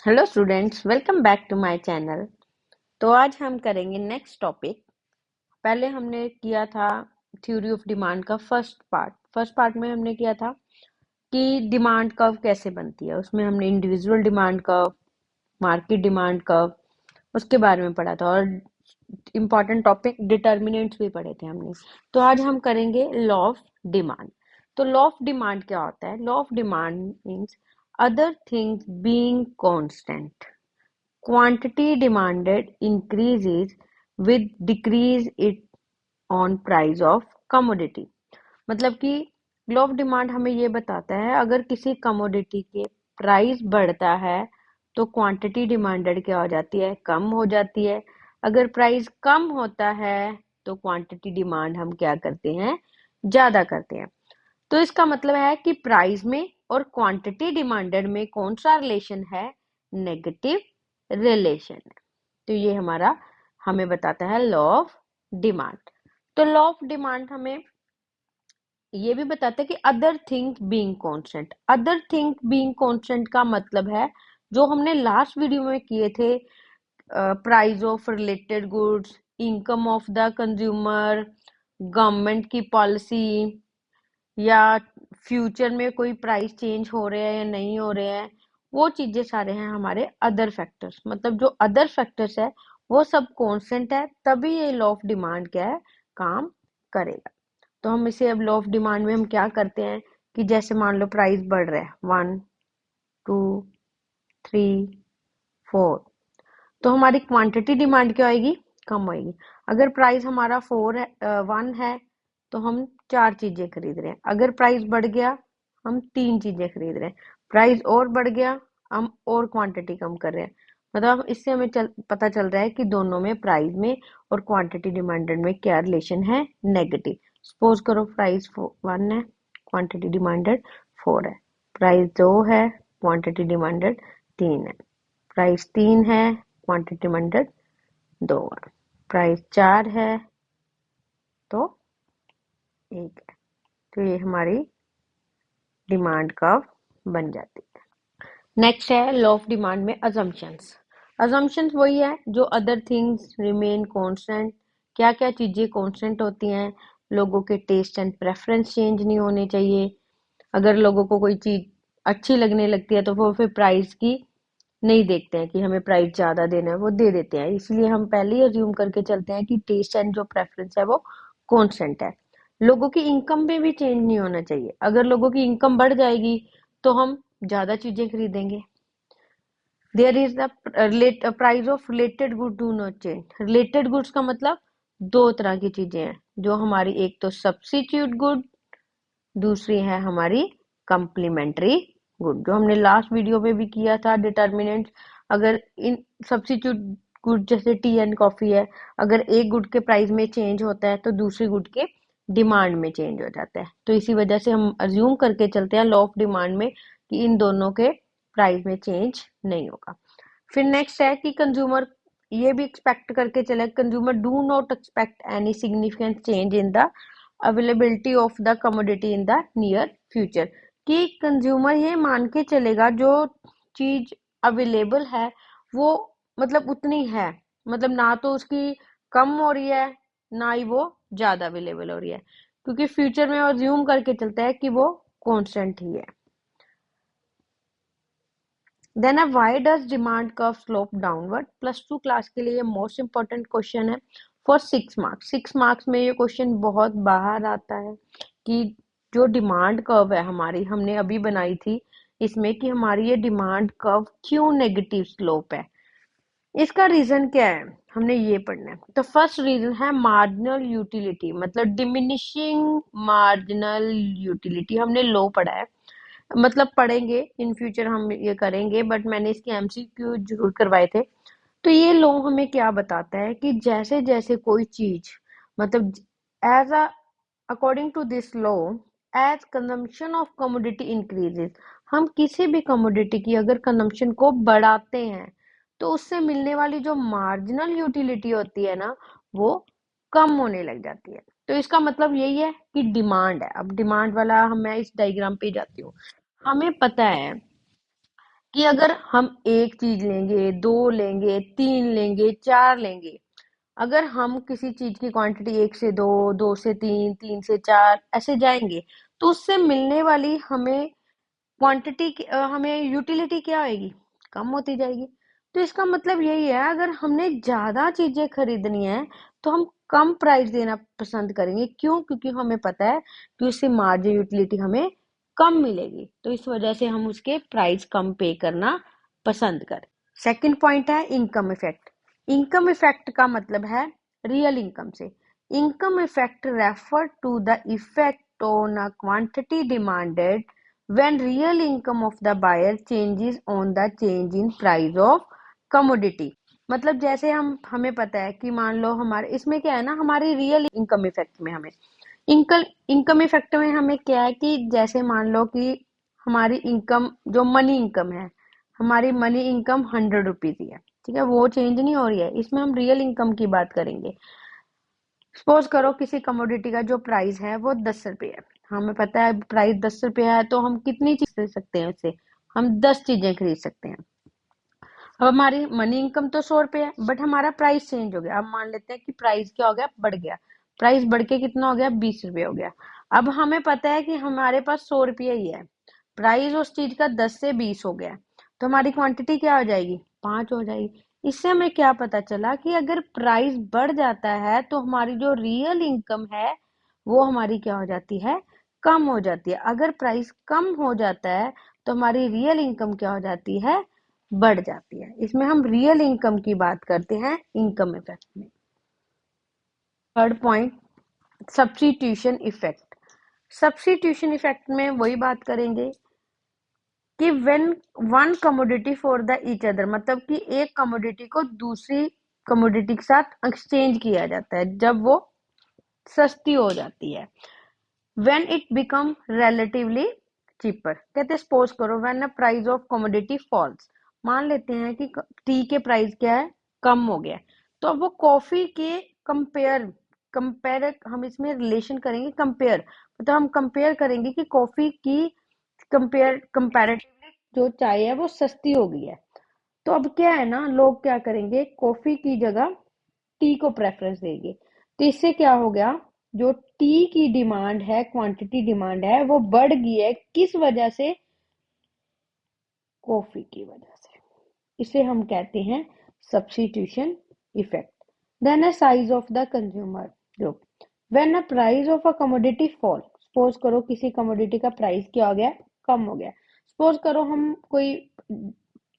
Hello students, welcome back to my channel. तो आज हम करेंगे नेक्स्ट टॉपिक। पहले हमने किया था थ्योरी ऑफ डिमांड का फर्स्ट पार्ट में हमने किया था कि डिमांड कर्व कैसे बनती है। उसमें हमने individual demand curve, market demand curve, उसके बारे में पढ़ा था और इम्पॉर्टेंट टॉपिक डिटर्मिनेंट्स भी पढ़े थे हमने। तो आज हम करेंगे लॉ ऑफ डिमांड। तो लॉ ऑफ डिमांड क्या होता है? Law of demand means other things being constant, quantity demanded increases with decrease it on price of commodity। मतलब कि लॉ ऑफ डिमांड हमें ये बताता है अगर किसी कमोडिटी के प्राइस बढ़ता है तो क्वांटिटी डिमांडेड क्या हो जाती है? कम हो जाती है। अगर प्राइस कम होता है तो क्वांटिटी डिमांड हम क्या करते हैं? ज्यादा करते हैं। तो इसका मतलब है कि प्राइस में और क्वांटिटी डिमांडेड में कौन सा रिलेशन है? नेगेटिव रिलेशन है। तो ये हमें बताता है लॉ ऑफ डिमांड। तो लॉ ऑफ डिमांड हमें ये भी बताता है कि other things being constant. Other things being constant का मतलब है जो हमने लास्ट वीडियो में किए थे, price of related goods, income of the consumer, government की पॉलिसी, या फ्यूचर में कोई प्राइस चेंज हो रहे हैं या नहीं हो रहे हैं, वो चीजें सारे हैं हमारे अदर फैक्टर्स। मतलब जो अदर फैक्टर्स है वो सब कांस्टेंट है, तभी ये लॉ ऑफ डिमांड क्या है? काम करेगा। तो हम इसे अब लॉ ऑफ डिमांड में हम क्या करते हैं कि जैसे मान लो प्राइस बढ़ रहा है 1, 2, 3, 4, तो हमारी क्वांटिटी डिमांड क्या होगी? कम होगी। अगर प्राइस हमारा 1 है तो हम 4 चीजें खरीद रहे हैं। अगर प्राइस बढ़ गया हम 3 चीजें खरीद रहे हैं। प्राइस और बढ़ गया हम और क्वांटिटी कम कर रहे हैं। मतलब इससे हमें पता चल रहा है कि दोनों में, प्राइस में और क्वांटिटी डिमांडेड में क्या रिलेशन है? नेगेटिव। सपोज करो प्राइस 1 है, क्वांटिटी डिमांडेड 4 है। प्राइस 2 है, क्वांटिटी डिमांडेड 3 है। प्राइस 3 है, क्वांटिटी डिमांडेड 2 है। प्राइस 4 है तो 1 है। तो ये हमारी डिमांड कर्व बन जाती है। नेक्स्ट है लॉ ऑफ डिमांड में अजम्पशंस। अजम्पशंस वही है जो अदर थिंग्स रिमेन कांस्टेंट। क्या क्या चीजें कांस्टेंट होती हैं? लोगों के टेस्ट एंड प्रेफरेंस चेंज नहीं होने चाहिए। अगर लोगों को कोई चीज अच्छी लगने लगती है तो वो फिर प्राइस की नहीं देखते हैं कि हमें प्राइस ज्यादा देना है, वो दे देते हैं। इसलिए हम पहले ही अज्यूम करके चलते हैं कि टेस्ट एंड जो प्रेफरेंस है वो कांस्टेंट है। लोगों की इनकम में भी चेंज नहीं होना चाहिए। अगर लोगों की इनकम बढ़ जाएगी तो हम ज्यादा चीजें खरीदेंगे। There is the price of related good do not change. Related goods का मतलब दो तरह की चीजें हैं जो हमारी, एक तो सब्स्टिट्यूट गुड, दूसरी है हमारी कंप्लीमेंट्री गुड, जो हमने लास्ट वीडियो में भी किया था डिटर्मिनेंट। अगर इन सब्स्टिट्यूट गुड जैसे टी एंड कॉफी है, अगर एक गुड के प्राइस में चेंज होता है तो दूसरी गुड के डिमांड में चेंज हो जाता है। तो इसी वजह से हम अज्यूम करके चलते हैं लॉ ऑफ डिमांड में कि इन दोनों के प्राइस में चेंज नहीं होगा। फिर नेक्स्ट है कि कंज्यूमर ये भी एक्सपेक्ट करके चले, consumer do not expect any significant change in the availability of the commodity in the near future. कि कंज्यूमर ये मान के चलेगा जो चीज अवेलेबल है वो मतलब उतनी है, मतलब ना तो उसकी कम हो रही है ना ही वो ज्यादा अवेलेबल हो रही है, क्योंकि फ्यूचर में अज्यूम करके चलता है कि वो कांस्टेंट ही है। देन है why does demand curve slope downward. +2 class के लिए मोस्ट इंपॉर्टेंट क्वेश्चन है फॉर 6 मार्क्स। 6 मार्क्स में ये क्वेश्चन बहुत बाहर आता है कि जो डिमांड कर्व है हमारी, हमने अभी बनाई थी इसमें, कि हमारी ये डिमांड कर्व क्यों नेगेटिव स्लोप है। इसका रीजन क्या है हमने ये पढ़ना है। तो फर्स्ट रीजन है मार्जिनल यूटिलिटी, मतलब डिमिनिशिंग मार्जिनल यूटिलिटी। हमने लो पढ़ा है, मतलब पढ़ेंगे इन फ्यूचर हम ये करेंगे, बट मैंने इसके एमसीक्यू जरूर करवाए थे। तो ये लॉ हमें क्या बताता है कि जैसे जैसे कोई चीज, मतलब as a according to this law, as consumption of commodity increases, हम किसी भी कमोडिटी की अगर कंजम्पशन को बढ़ाते हैं तो उससे मिलने वाली जो मार्जिनल यूटिलिटी होती है ना, वो कम होने लग जाती है। तो इसका मतलब यही है कि डिमांड है। अब डिमांड वाला मैं इस डायग्राम पे जाती हूँ। हमें पता है कि अगर हम एक चीज लेंगे, दो लेंगे, तीन लेंगे, चार लेंगे, अगर हम किसी चीज की क्वांटिटी एक से दो, दो से तीन, तीन से चार ऐसे जाएंगे, तो उससे मिलने वाली हमें क्वांटिटी, हमें यूटिलिटी क्या आएगी, कम होती जाएगी। तो इसका मतलब यही है, अगर हमने ज्यादा चीजें खरीदनी है तो हम कम प्राइस देना पसंद करेंगे। क्यों? क्योंकि हमें पता है कि उससे मार्जिन यूटिलिटी हमें कम मिलेगी, तो इस वजह से हम उसके प्राइस कम पे करना पसंद करें। सेकंड पॉइंट है इनकम इफेक्ट। इनकम इफेक्ट का मतलब है रियल इनकम से। Income effect refer to the effect on a quantity demanded when real income of the buyer changes on the change in price of commodity। मतलब जैसे हमें पता है कि मान लो हमारे इसमें क्या है ना, हमारी रियल इनकम इफेक्ट में हमें इनकम इनकम इफेक्ट में हमें क्या है कि जैसे मान लो कि हमारी इनकम जो मनी इनकम है, हमारी मनी इनकम 100 रुपीज ही है, ठीक है, वो चेंज नहीं हो रही है। इसमें हम रियल इनकम की बात करेंगे। सपोज करो किसी कमोडिटी का जो प्राइस है वो 10 रुपये है, हमें पता है प्राइस 10 रुपये है, तो हम कितनी चीज खरीद सकते हैं उससे, हम 10 चीजें खरीद सकते हैं। अब हमारी मनी इनकम तो 100 रुपये है, बट हमारा प्राइस चेंज हो गया। अब मान लेते हैं कि प्राइस क्या हो गया, बढ़ गया। प्राइस बढ़ के कितना हो गया, 20 रुपये हो गया। अब हमें पता है कि हमारे पास 100 रुपये ही है, प्राइस उस चीज का 10 से 20 हो गया, तो हमारी क्वांटिटी क्या हो जाएगी, 5 हो जाएगी। इससे हमें क्या पता चला कि अगर प्राइस बढ़ जाता है तो हमारी जो रियल इनकम है वो हमारी क्या हो जाती है, कम हो जाती है। अगर प्राइस कम हो जाता है तो हमारी रियल इनकम क्या हो जाती है, बढ़ जाती है। इसमें हम रियल इनकम की बात करते हैं इनकम इफेक्ट में। Third point substitution effect. Substitution effect में वही बात करेंगे कि when one commodity for the each other, मतलब कि एक कमोडिटी को दूसरी कमोडिटी के साथ एक्सचेंज किया जाता है जब वो सस्ती हो जाती है। When it become relatively cheaper, कहते हैं सपोज करो when a price of commodity falls, मान लेते हैं कि टी के प्राइस क्या है, कम हो गया, तो अब वो कॉफी के कंपेयर कंपेयर हम इसमें रिलेशन करेंगे, कंपेयर मतलब हम कंपेयर करेंगे कि कॉफी की कंपैरेटिवली जो चाय है वो सस्ती हो गई है। तो अब क्या है ना, लोग क्या करेंगे, कॉफी की जगह टी को प्रेफरेंस देंगे। तो इससे क्या हो गया, जो टी की डिमांड है, क्वांटिटी डिमांड है, वो बढ़ गई है। किस वजह से, कॉफी की वजह से। इसे हम कहते हैं substitution effect. Then a size of the consumer group. When a price of a commodity fall, suppose करो किसी कमोडिटी का प्राइस क्या हो गया, कम हो गया। सपोज करो हम कोई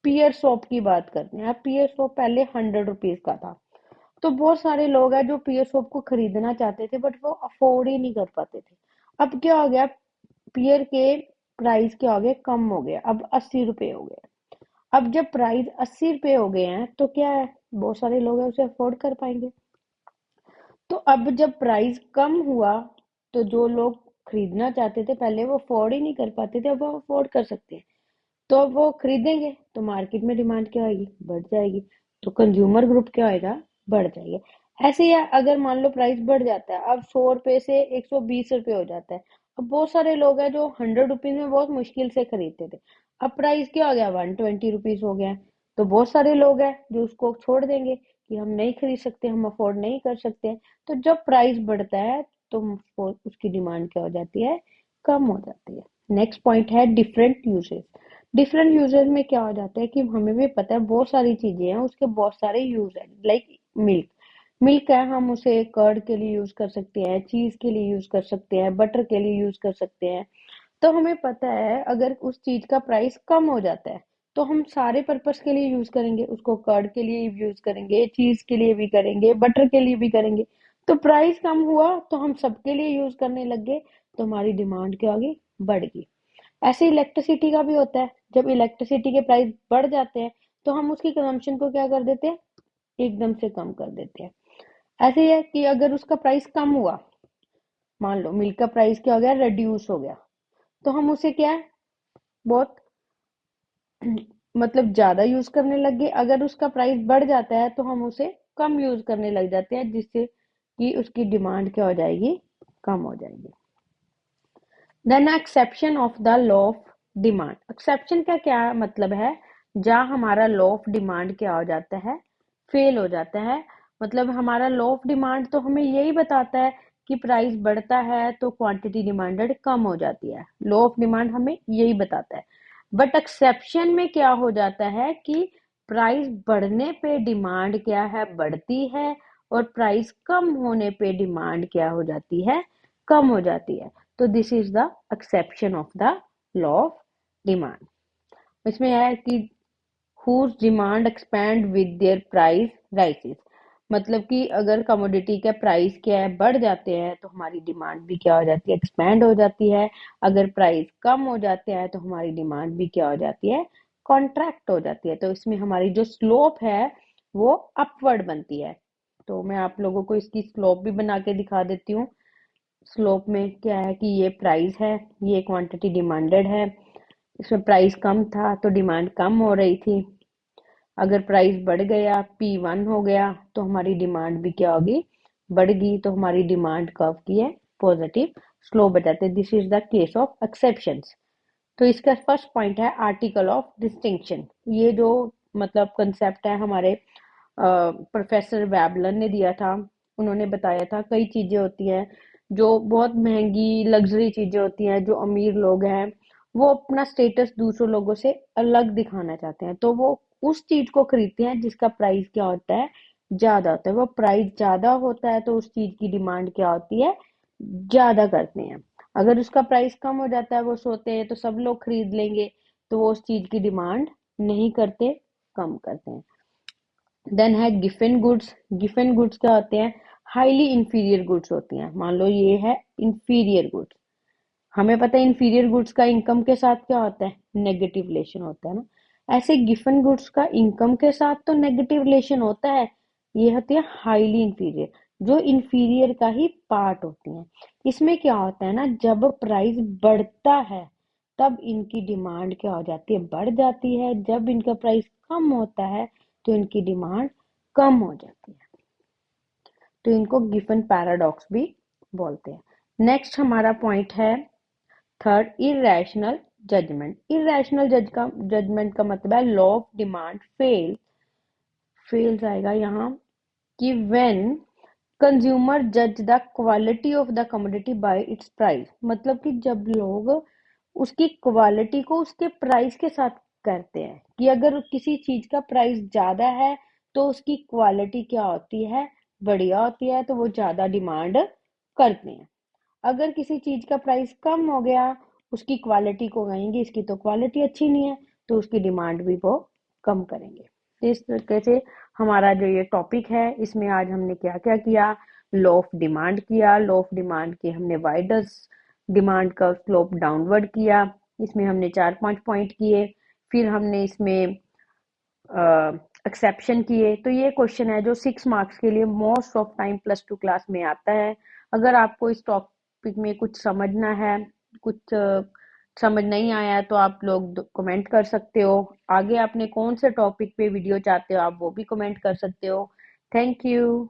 पियर सोप की बात करते हैं। पियर सोप पहले 100 रुपीज का था, तो बहुत सारे लोग हैं जो पियर सोप को खरीदना चाहते थे, बट वो अफोर्ड ही नहीं कर पाते थे। अब क्या हो गया, पियर के प्राइस क्या हो गए, कम हो गए, अब 80 रुपए हो गए। अब जब प्राइस 80 रुपए हो गए हैं तो क्या है, बहुत सारे लोग हैं उसे अफोर्ड कर पाएंगे। तो अब जब प्राइस कम हुआ तो जो लोग खरीदना चाहते थे पहले, वो अफोर्ड ही नहीं कर पाते थे, अब वो अफोर्ड कर सकते हैं, तो अब वो खरीदेंगे, तो मार्केट में डिमांड क्या होगी, बढ़ जाएगी, तो कंज्यूमर ग्रुप क्या होएगा, बढ़ जाएगा। ऐसे ही अगर मान लो प्राइस बढ़ जाता है, अब 100 रुपए से 120 रुपए हो जाता है, अब बहुत सारे लोग हैं जो 100 रुपीज में बहुत मुश्किल से खरीदते थे, अब प्राइस क्या हो गया, 120 रुपीज हो गया, तो बहुत सारे लोग हैं जो उसको छोड़ देंगे कि हम नहीं खरीद सकते, हम अफोर्ड नहीं कर सकते हैं। तो जब प्राइस बढ़ता है तो उसकी डिमांड क्या हो जाती है, कम हो जाती है। नेक्स्ट पॉइंट है डिफरेंट यूजेस। डिफरेंट यूजेस में क्या हो जाता है कि हमें भी पता है बहुत सारी चीजें हैं, उसके बहुत सारे यूज है। लाइक मिल्क, मिल्क है, हम उसे कर्ड के लिए यूज कर सकते हैं, चीज के लिए यूज कर सकते हैं, बटर के लिए यूज कर सकते हैं। तो हमें पता है अगर उस चीज का प्राइस कम हो जाता है तो हम सारे पर्पस के लिए यूज करेंगे उसको, कर्ड के लिए यूज करेंगे, चीज के लिए भी करेंगे, बटर के लिए भी करेंगे। तो प्राइस कम हुआ तो हम सबके लिए यूज करने लग गए, तो हमारी डिमांड क्या होगी, बढ़ गई। ऐसे इलेक्ट्रिसिटी का भी होता है, जब इलेक्ट्रिसिटी के प्राइस बढ़ जाते हैं तो हम उसकी कंजम्पशन को क्या कर देते हैं, एकदम से कम कर देते हैं। ऐसे ही है कि अगर उसका प्राइस कम हुआ, मान लो मिल्क का प्राइस क्या हो गया, रिड्यूस हो गया, तो हम उसे क्या है, बहुत मतलब ज्यादा यूज करने लग गए। अगर उसका प्राइस बढ़ जाता है तो हम उसे कम यूज करने लग जाते हैं, जिससे कि उसकी डिमांड क्या हो जाएगी, कम हो जाएगी। Then exception of the law of demand. Exception का क्या मतलब है, जहाँ हमारा लॉ ऑफ डिमांड क्या हो जाता है, फेल हो जाता है। मतलब हमारा लॉ ऑफ डिमांड तो हमें यही बताता है कि प्राइस बढ़ता है तो क्वांटिटी डिमांडेड कम हो जाती है, लॉ ऑफ डिमांड हमें यही बताता है। बट एक्सेप्शन में क्या हो जाता है कि प्राइस बढ़ने पे डिमांड क्या है, बढ़ती है, और प्राइस कम होने पे डिमांड क्या हो जाती है, कम हो जाती है। तो this is the exception of the law of demand. इसमें है कि whose demand expand with their price rises। मतलब कि अगर कमोडिटी का प्राइस क्या है, बढ़ जाते हैं तो हमारी डिमांड भी क्या हो जाती है, एक्सपैंड हो जाती है। अगर प्राइस कम हो जाते हैं तो हमारी डिमांड भी क्या हो जाती है, कॉन्ट्रैक्ट हो जाती है। तो इसमें हमारी जो स्लोप है वो अपवर्ड बनती है। तो मैं आप लोगों को इसकी स्लोप भी बना के दिखा देती हूँ। स्लोप में क्या है कि ये प्राइस है, ये क्वांटिटी डिमांडेड है, इसमें प्राइस कम था तो डिमांड कम हो रही थी। अगर प्राइस बढ़ गया, P1 हो गया, तो हमारी डिमांड भी क्या होगी, बढ़ तो हमारी डिमांड कर्व की है पॉजिटिव स्लो बजाते। This is the case of exceptions. तो इसका फर्स्ट पॉइंट है आर्टिकल ऑफ डिस्टिंक्शन। ये जो मतलब कंसेप्ट है हमारे प्रोफेसर वेबलन ने दिया था। उन्होंने बताया था कई चीजें होती हैं जो बहुत महंगी लग्जरी चीजें होती हैं, जो अमीर लोग हैं वो अपना स्टेटस दूसरों लोगों से अलग दिखाना चाहते हैं, तो वो उस चीज को खरीदते हैं जिसका प्राइस क्या होता है, ज्यादा होता है। वो प्राइस ज्यादा होता है तो उस चीज की डिमांड क्या होती है, ज्यादा करते हैं। अगर उसका प्राइस कम हो जाता है, वो सोचते हैं तो सब लोग खरीद लेंगे, तो वो उस चीज की डिमांड नहीं करते, कम करते हैं। देन है गिफन गुड्स। गिफन गुड्स क्या होते हैं, हाईली इंफीरियर गुड्स होती हैं। मान लो ये है इंफीरियर गुड्स, हमें पता है इंफीरियर गुड्स का इनकम के साथ क्या होता है, नेगेटिव रिलेशन होता है ना। ऐसे गिफन गुड्स का इनकम के साथ तो नेगेटिव रिलेशन होता है, ये होती है हाईली इंफीरियर, जो इंफीरियर का ही पार्ट होती हैं। इसमें क्या होता है ना, जब प्राइस बढ़ता है तब इनकी डिमांड क्या हो जाती है, बढ़ जाती है। जब इनका प्राइस कम होता है तो इनकी डिमांड कम हो जाती है। तो इनको गिफन पैराडॉक्स भी बोलते हैं। नेक्स्ट हमारा पॉइंट है third, irrational judgement. Irrational judgement का मतलब है लॉ ऑफ डिमांड फेल्स आएगा यहाँ कि व्हेन कंज्यूमर जज the quality of the commodity bye it's price. मतलब कि जब लोग उसकी क्वालिटी को उसके प्राइस के साथ करते हैं, कि अगर किसी चीज का प्राइस ज्यादा है तो उसकी क्वालिटी क्या होती है, बढ़िया होती है, तो वो ज्यादा डिमांड करते हैं। अगर किसी चीज का प्राइस कम हो गया, उसकी क्वालिटी को कहेंगे इसकी तो क्वालिटी अच्छी नहीं है, तो उसकी डिमांड भी वो कम करेंगे। तो इस तरीके से हमारा जो ये टॉपिक है, इसमें आज हमने क्या क्या किया, लॉ ऑफ डिमांड किया। लॉ ऑफ डिमांड के हमने वाइडस डिमांड का स्लोप डाउनवर्ड किया, इसमें हमने 4-5 पॉइंट किए। फिर हमने इसमें एक्सेप्शन किए। तो ये क्वेश्चन है जो 6 मार्क्स के लिए मोस्ट ऑफ टाइम +2 क्लास में आता है। अगर आपको इस टॉपिक में कुछ समझना है, कुछ समझ नहीं आया, तो आप लोग कमेंट कर सकते हो। आगे आपने कौन से टॉपिक पे वीडियो चाहते हो, आप वो भी कमेंट कर सकते हो। Thank you.